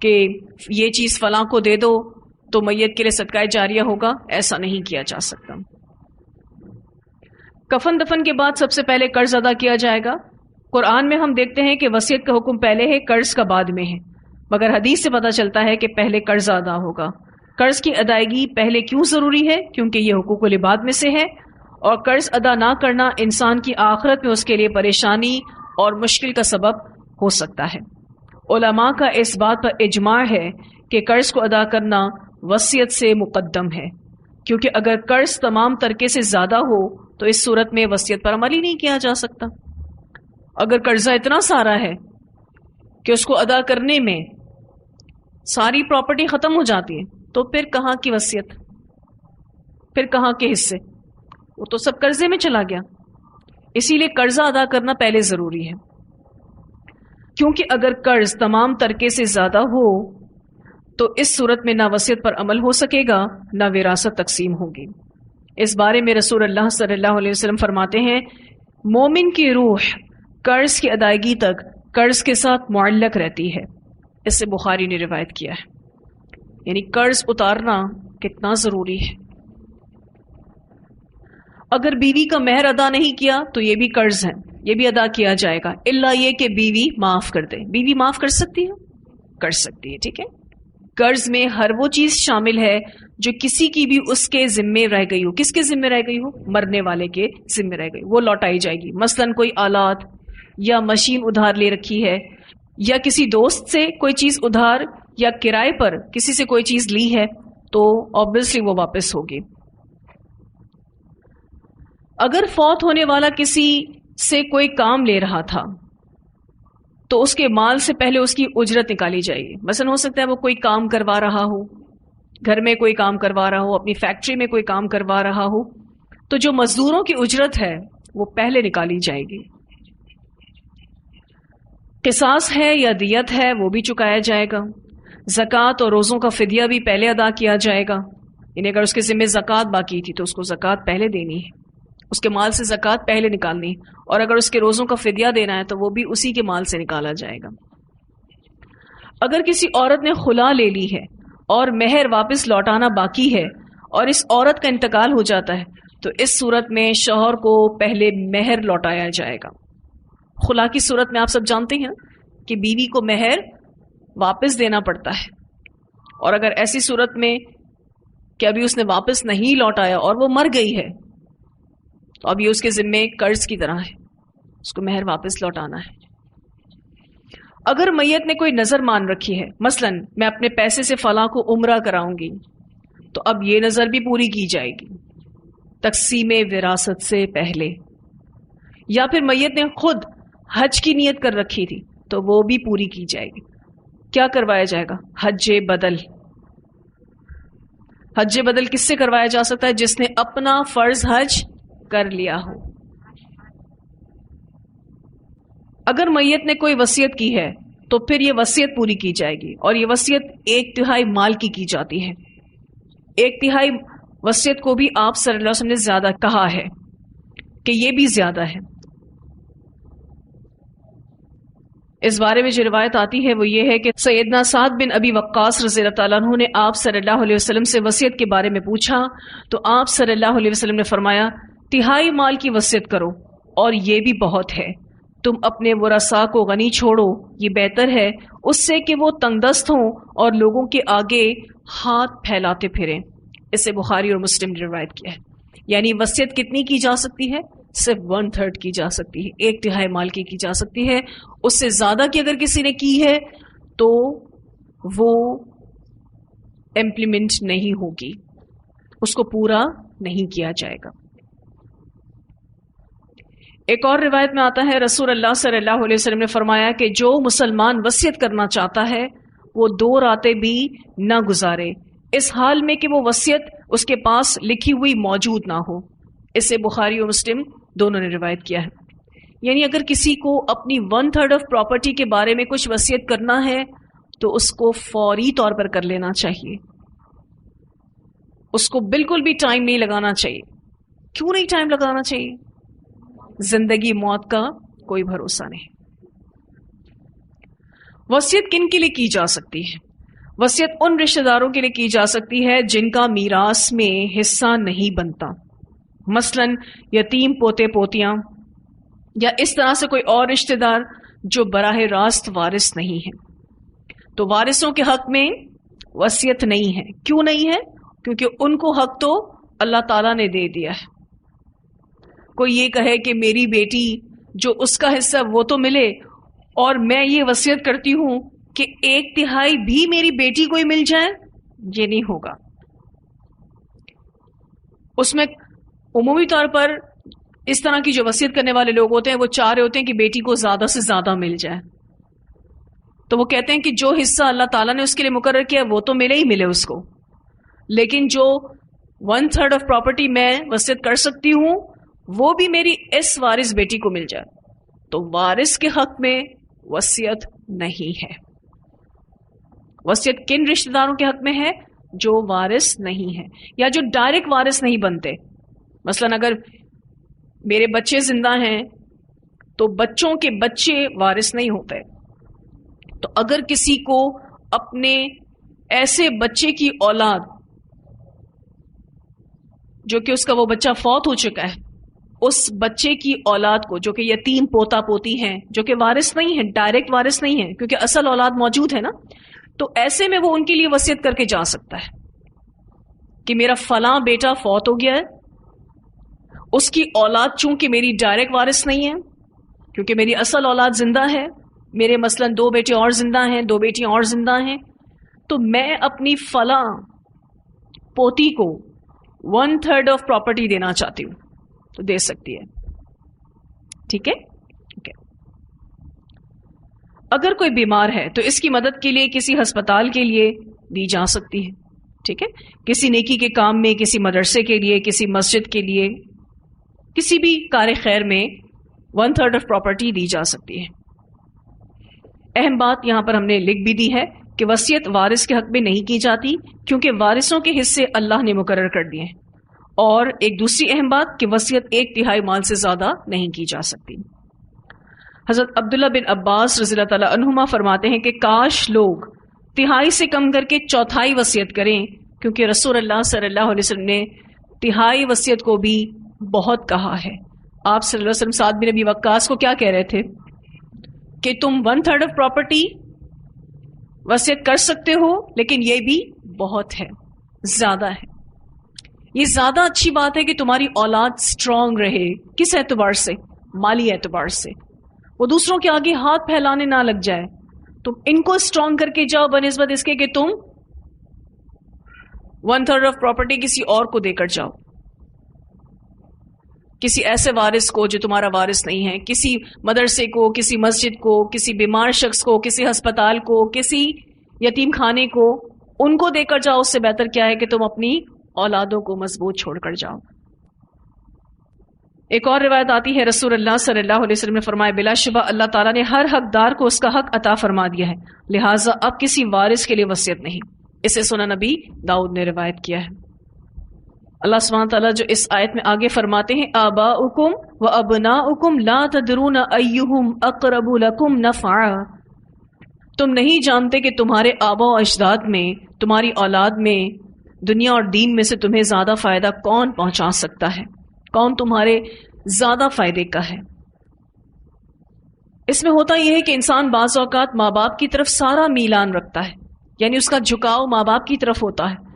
کہ یہ چیز فلاں کو دے دو تو میت کے لیے صدقہ جاریہ ہوگا، ایسا نہیں کیا جا سکتا۔ کفن دفن کے بعد سب سے پہلے قرض ادا کیا جائے گا۔ قرآن میں ہم دیکھتے ہیں کہ وصیت کا حکم پہلے ہے، قرض کا بعد میں ہے، مگر حدیث سے پتہ چلتا ہے کہ پہلے قرض ادا ہوگا۔ قرض کی ادائیگی پہلے کیوں ضروری ہے؟ کیونکہ یہ حقوق العباد میں سے ہے، اور قرض ادا نہ کرنا انسان کی آخرت میں اس کے لیے پریشانی اور مشکل کا سبب ہو سکتا ہے۔ علماء کا اس بات پر اجماع ہے کہ قرض کو ادا کرنا وصیت سے مقدم ہے، کیونکہ اگر قرض تمام ترکے سے زیادہ ہو تو اس صورت میں وصیت پر عمل ہی نہیں کیا جا سکتا۔ اگر قرضہ اتنا سارا ہے کہ اس کو ادا کرنے میں ساری پراپرٹی ختم ہو جاتی ہے تو پھر کہاں کی وصیت، پھر کہاں کے حصے؟ وہ تو سب قرضے میں چلا گیا۔ اسی لیے قرضہ ادا کرنا پہلے ضروری ہے، کیونکہ اگر قرض تمام ترکے سے زیادہ ہو تو اس صورت میں نہ وصیت پر عمل ہو سکے گا نہ وراثت تقسیم ہوگی۔ اس بارے میں رسول اللہ صلی اللہ علیہ وسلم فرماتے ہیں، مومن کی روح قرض کی ادائیگی تک قرض کے ساتھ معلق رہتی ہے۔ اس سے بخاری نے روایت کیا ہے، یعنی قرض اتارنا کتنا ضروری ہے۔ اگر بیوی کا مہر ادا نہیں کیا تو یہ بھی قرض ہے، یہ بھی ادا کیا جائے گا، الا یہ کہ بیوی معاف کر دے۔ بیوی معاف کر سکتی ہے؟ کر سکتی ہے، ٹھیک ہے۔ قرض میں ہر وہ چیز شامل ہے جو کسی کی بھی اس کے ذمے رہ گئی ہو۔ کس کے ذمے رہ گئی ہو؟ مرنے والے کے ذمے رہ گئی، وہ لوٹائی جائے گی۔ مثلا کوئی آلات یا مشین ادھار لے رکھی ہے، یا کسی دوست سے کوئی چیز ادھار یا کرائے پر کسی سے کوئی چیز لی ہے تو obviously وہ واپس ہوگی۔ اگر فوت ہونے والا کسی سے کوئی کام لے رہا تھا تو اس کے مال سے پہلے اس کی اجرت نکالی جائے گی۔ مثلا ہو سکتا ہے وہ کوئی کام کروا رہا ہو، گھر میں کوئی کام کروا رہا ہو، اپنی فیکٹری میں کوئی کام کروا رہا ہو، تو جو مزدوروں کی اجرت ہے وہ پہلے نکالی جائے گی۔ قصاص ہے یا دیت ہے وہ بھی چکایا جائے گا۔ زکوٰۃ اور روزوں کا فدیہ بھی پہلے ادا کیا جائے گا، یعنی اگر اس کے ذمہ زکوٰۃ باقی تھی تو اس کو زکوٰۃ پہلے دینی ہے، اس کے مال سے زکوٰۃ پہلے نکالنی ہے، اور اگر اس کے روزوں کا فدیہ دینا ہے تو وہ بھی اسی کے مال سے نکالا جائے گا۔ اگر کسی عورت نے خلا لے لی ہے اور مہر واپس لوٹانا باقی ہے اور اس عورت کا انتقال ہو جاتا ہے تو اس صورت میں شوہر کو پہلے مہر لوٹایا جائے گا۔ خلا کی صورت میں آپ سب جانتے ہیں کہ بیوی کو مہر واپس دینا پڑتا ہے، اور اگر ایسی صورت میں کہ ابھی اس نے واپس نہیں لوٹایا اور وہ مر گئی ہے تو اب یہ اس کے ذمے قرض کی طرح ہے، اس کو مہر واپس لوٹانا ہے۔ اگر میت نے کوئی نظر مان رکھی ہے، مثلا میں اپنے پیسے سے فلاں کو عمرہ کراؤں گی، تو اب یہ نظر بھی پوری کی جائے گی تقسیم وراثت سے پہلے۔ یا پھر میت نے خود حج کی نیت کر رکھی تھی تو وہ بھی پوری کی جائے گی۔ کیا کروایا جائے گا؟ حج بدل۔ حج بدل کس سے کروایا جا سکتا ہے؟ جس نے اپنا فرض حج کر لیا ہو۔ اگر میت نے کوئی وصیت کی ہے تو پھر یہ وصیت پوری کی جائے گی، اور یہ وصیت 1/3 مال کی جاتی ہے۔ 1/3 وصیت کو بھی آپ صلی اللہ علیہ وسلم نے زیادہ کہا ہے کہ یہ بھی زیادہ ہے۔ اس بارے میں جو روایت آتی ہے وہ یہ ہے کہ سیدنا سعد بن ابی وقاص رضی اللہ تعالیٰ عنہ نے آپ صلی اللہ علیہ وسلم سے وصیت کے بارے میں پوچھا تو آپ صلی اللہ علیہ وسلم نے فرمایا، 1/3 مال کی وصیت کرو، اور یہ بھی بہت ہے۔ تم اپنے ورثاء کو غنی چھوڑو، یہ بہتر ہے اس سے کہ وہ تنگ دست ہوں اور لوگوں کے آگے ہاتھ پھیلاتے پھریں۔ اسے بخاری اور مسلم نے روایت کیا ہے۔ یعنی وصیت کتنی کی جا سکتی ہے؟ صرف 1/3 کی جا سکتی ہے، 1/3 مال کی جا سکتی ہے۔ اس سے زیادہ کی اگر کسی نے کی ہے تو وہ امپلیمنٹ نہیں ہوگی، اس کو پورا نہیں کیا جائے گا۔ ایک اور روایت میں آتا ہے رسول اللہ صلی اللہ علیہ وسلم نے فرمایا کہ جو مسلمان وصیت کرنا چاہتا ہے وہ 2 راتیں بھی نہ گزارے، اس حال میں کہ وہ وصیت اس کے پاس لکھی ہوئی موجود نہ ہو۔ اسے بخاری اور مسلم دونوں نے روایت کیا ہے۔ یعنی اگر کسی کو اپنی 1/3 آف پراپرٹی کے بارے میں کچھ وصیت کرنا ہے تو اس کو فوری طور پر کر لینا چاہیے، اس کو بالکل بھی ٹائم نہیں لگانا چاہیے. کیوں نہیں ٹائم لگانا چاہیے؟ زندگی موت کا کوئی بھروسہ نہیں. وصیت کن کے لیے کی جا سکتی ہے؟ وصیت ان رشتہ داروں کے لیے کی جا سکتی ہے جن کا میراث میں حصہ نہیں بنتا، مثلا یتیم پوتے پوتیاں، یا اس طرح سے کوئی اور رشتہ دار جو براہ راست وارث نہیں ہے. تو وارثوں کے حق میں وصیت نہیں ہے. کیوں نہیں ہے؟ کیونکہ ان کو حق تو اللہ تعالیٰ نے دے دیا ہے. کوئی یہ کہے کہ میری بیٹی جو اس کا حصہ وہ تو ملے، اور میں یہ وصیت کرتی ہوں کہ 1/3 بھی میری بیٹی کو ہی مل جائے، یہ نہیں ہوگا. اس میں عمومی طور پر اس طرح کی جو وصیت کرنے والے لوگ ہوتے ہیں وہ چاہ رہے ہوتے ہیں کہ بیٹی کو زیادہ سے زیادہ مل جائے. تو وہ کہتے ہیں کہ جو حصہ اللہ تعالیٰ نے اس کے لیے مقرر کیا وہ تو ملے ہی ملے اس کو، لیکن جو 1/3 آف پراپرٹی میں وصیت کر سکتی ہوں وہ بھی میری اس وارث بیٹی کو مل جائے. تو وارث کے حق میں وصیت نہیں ہے. وصیت کن رشتہ داروں کے حق میں ہے؟ جو وارث نہیں ہے یا جو ڈائریکٹ وارث نہیں بنتے. مثلا اگر میرے بچے زندہ ہیں تو بچوں کے بچے وارث نہیں ہوتے. تو اگر کسی کو اپنے ایسے بچے کی اولاد جو کہ اس کا وہ بچہ فوت ہو چکا ہے، اس بچے کی اولاد کو جو کہ یتیم پوتا پوتی ہیں، جو کہ وارث نہیں ہیں، ڈائریکٹ وارث نہیں ہیں کیونکہ اصل اولاد موجود ہے نا، تو ایسے میں وہ ان کے لیے وصیت کر کے جا سکتا ہے کہ میرا فلاں بیٹا فوت ہو گیا ہے، اس کی اولاد چونکہ میری ڈائریکٹ وارث نہیں ہے کیونکہ میری اصل اولاد زندہ ہے، میرے مثلا 2 بیٹے اور زندہ ہیں، 2 بیٹیاں اور زندہ ہیں، تو میں اپنی فلاں پوتی کو 1/3 آف پراپرٹی دینا چاہتی ہوں، تو دے سکتی ہے. ٹھیک ہے. اگر کوئی بیمار ہے تو اس کی مدد کے لیے کسی ہسپتال کے لیے دی جا سکتی ہے. ٹھیک ہے. کسی نیکی کے کام میں، کسی مدرسے کے لیے، کسی مسجد کے لیے، کسی بھی کار خیر میں 1/3 آف پراپرٹی دی جا سکتی ہے. اہم بات یہاں پر ہم نے لکھ بھی دی ہے کہ وصیت وارث کے حق میں نہیں کی جاتی کیونکہ وارثوں کے حصے اللہ نے مقرر کر دیے ہیں. اور ایک دوسری اہم بات کہ وصیت 1/3 مال سے زیادہ نہیں کی جا سکتی. حضرت عبداللہ بن عباس رضی اللہ تعالیٰ عنہما فرماتے ہیں کہ کاش لوگ 1/3 سے کم کر کے 1/4 وصیت کریں، کیونکہ رسول اللہ صلی اللہ علیہ وسلم نے 1/3 وصیت کو بھی بہت کہا ہے. آپ صلی اللہ علیہ وسلم سعد بن ابی وقاص کو کیا کہہ رہے تھے کہ تم 1/3 آف پراپرٹی وصیت کر سکتے ہو، لیکن یہ بھی بہت ہے، زیادہ ہے. یہ زیادہ اچھی بات ہے کہ تمہاری اولاد سٹرونگ رہے. کس اعتبار سے؟ مالی اعتبار سے. وہ دوسروں کے آگے ہاتھ پھیلانے نہ لگ جائے. تم ان کو سٹرونگ کر کے جاؤ بنسبت اس کے کہ تم 1/3 آف پراپرٹی کسی اور کو دے کر جاؤ، کسی ایسے وارث کو جو تمہارا وارث نہیں ہے، کسی مدرسے کو، کسی مسجد کو، کسی بیمار شخص کو، کسی ہسپتال کو، کسی یتیم خانے کو، ان کو دے کر جاؤ. اس سے بہتر کیا ہے کہ تم اپنی اولادوں کو مضبوط چھوڑ کر جاؤ. ایک اور روایت آتی ہے، رسول اللہ صلی اللہ علیہ وسلم نے فرمایا بلا شبہ اللہ تعالیٰ نے ہر حقدار کو اس کا حق عطا فرما دیا ہے، لہٰذا اب کسی وارث کے لیے وصیت نہیں. اسے سنن نبی داؤد نے روایت کیا ہے. اللہ سبحانہ تعالیٰ جو اس آیت میں آگے فرماتے ہیں آباؤکم و ابناؤکم لا تدرون ایہم اقرب لکم نفعا، تم نہیں جانتے کہ تمہارے آبا و اجداد میں، تمہاری اولاد میں، دنیا اور دین میں سے تمہیں زیادہ فائدہ کون پہنچا سکتا ہے، کون تمہارے زیادہ فائدے کا ہے. اس میں ہوتا یہ ہے کہ انسان بعض اوقات ماں باپ کی طرف سارا میلان رکھتا ہے، یعنی اس کا جھکاؤ ماں باپ کی طرف ہوتا ہے،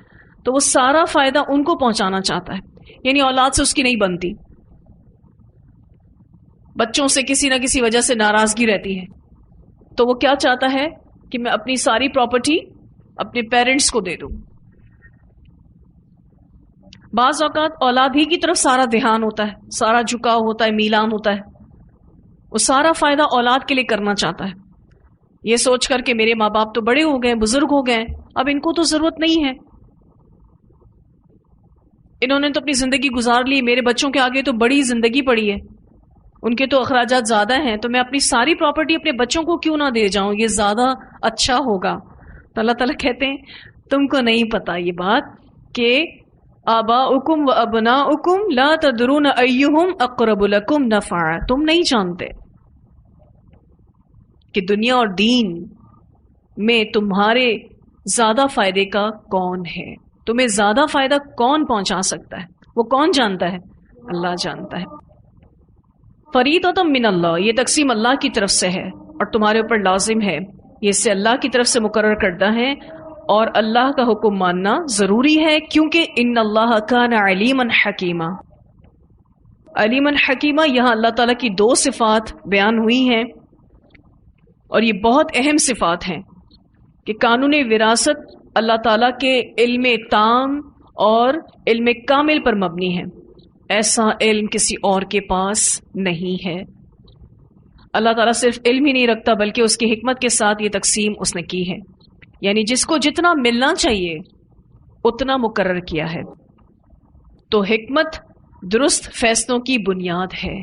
تو وہ سارا فائدہ ان کو پہنچانا چاہتا ہے، یعنی اولاد سے اس کی نہیں بنتی. بچوں سے کسی نہ کسی وجہ سے ناراضگی رہتی ہے، تو وہ کیا چاہتا ہے کہ میں اپنی ساری پراپرٹی اپنے پیرنٹس کو دے دوں. بعض اوقات اولاد ہی کی طرف سارا دھیان ہوتا ہے، سارا جھکاؤ ہوتا ہے، میلان ہوتا ہے، وہ سارا فائدہ اولاد کے لیے کرنا چاہتا ہے، یہ سوچ کر کہ میرے ماں باپ تو بڑے ہو گئے، بزرگ ہو گئے، اب ان کو تو ضرورت نہیں ہے، انہوں نے تو اپنی زندگی گزار لی، میرے بچوں کے آگے تو بڑی زندگی پڑی ہے، ان کے تو اخراجات زیادہ ہیں، تو میں اپنی ساری پراپرٹی اپنے بچوں کو کیوں نہ دے جاؤں، یہ زیادہ اچھا ہوگا. تو اللہ تعالیٰ کہتے ہیں تم کو نہیں پتا یہ بات کہ آباؤکم و ابناؤکم لا تدرون ایہم اقرب لکم نفعا، تم نہیں جانتے کہ دنیا اور دین میں تمہارے زیادہ فائدے کا کون ہے، تمہیں زیادہ فائدہ کون پہنچا سکتا ہے، وہ کون جانتا ہے؟ اللہ جانتا ہے۔ فریضۃ من اللہ، یہ تقسیم اللہ کی طرف سے ہے اور تمہارے اوپر لازم ہے، یہ اس سے اللہ کی طرف سے مقرر کردہ ہے اور اللہ کا حکم ماننا ضروری ہے، کیونکہ ان اللہ کان علیما حکیما۔ علیما حکیما، یہاں اللہ تعالیٰ کی دو صفات بیان ہوئی ہیں اور یہ بہت اہم صفات ہیں کہ قانون وراثت اللہ تعالیٰ کے علم تام اور علم کامل پر مبنی ہے، ایسا علم کسی اور کے پاس نہیں ہے۔ اللہ تعالیٰ صرف علم ہی نہیں رکھتا بلکہ اس کی حکمت کے ساتھ یہ تقسیم اس نے کی ہے، یعنی جس کو جتنا ملنا چاہیے اتنا مقرر کیا ہے۔ تو حکمت درست فیصلوں کی بنیاد ہے۔